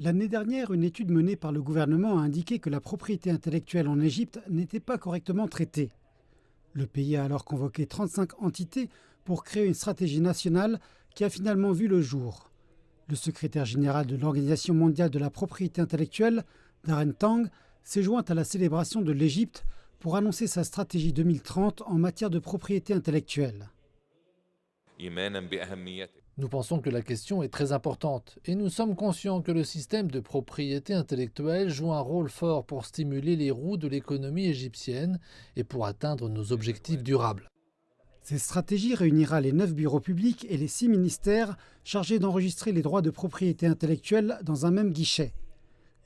L'année dernière, une étude menée par le gouvernement a indiqué que la propriété intellectuelle en Égypte n'était pas correctement traitée. Le pays a alors convoqué 35 entités pour créer une stratégie nationale qui a finalement vu le jour. Le secrétaire général de l'Organisation mondiale de la propriété intellectuelle, Darren Tang, s'est joint à la célébration de l'Égypte pour annoncer sa stratégie 2030 en matière de propriété intellectuelle. Nous pensons que la question est très importante et nous sommes conscients que le système de propriété intellectuelle joue un rôle fort pour stimuler les roues de l'économie égyptienne et pour atteindre nos objectifs durables. Cette stratégie réunira les 9 bureaux publics et les 6 ministères chargés d'enregistrer les droits de propriété intellectuelle dans un même guichet.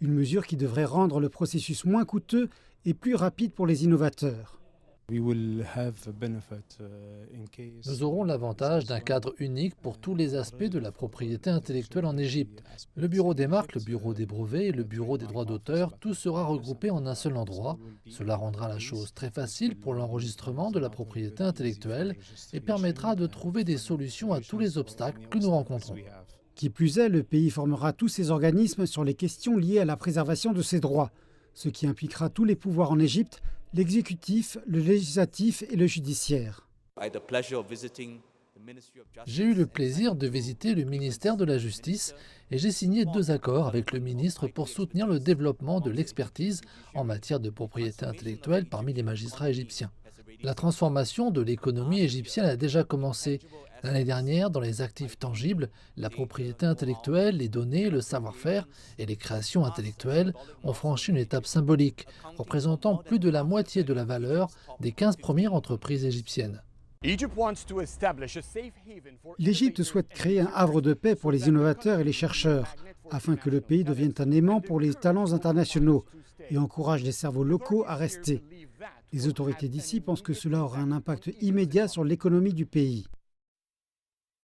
Une mesure qui devrait rendre le processus moins coûteux et plus rapide pour les innovateurs. Nous aurons l'avantage d'un cadre unique pour tous les aspects de la propriété intellectuelle en Égypte. Le bureau des marques, le bureau des brevets et le bureau des droits d'auteur, tout sera regroupé en un seul endroit. Cela rendra la chose très facile pour l'enregistrement de la propriété intellectuelle et permettra de trouver des solutions à tous les obstacles que nous rencontrons. Qui plus est, le pays formera tous ses organismes sur les questions liées à la préservation de ses droits, ce qui impliquera tous les pouvoirs en Égypte, l'exécutif, le législatif et le judiciaire. J'ai eu le plaisir de visiter le ministère de la Justice et j'ai signé 2 accords avec le ministre pour soutenir le développement de l'expertise en matière de propriété intellectuelle parmi les magistrats égyptiens. La transformation de l'économie égyptienne a déjà commencé. L'année dernière, dans les actifs tangibles, la propriété intellectuelle, les données, le savoir-faire et les créations intellectuelles ont franchi une étape symbolique, représentant plus de la moitié de la valeur des 15 premières entreprises égyptiennes. L'Égypte souhaite créer un havre de paix pour les innovateurs et les chercheurs, afin que le pays devienne un aimant pour les talents internationaux et encourage les cerveaux locaux à rester. Les autorités d'ici pensent que cela aura un impact immédiat sur l'économie du pays.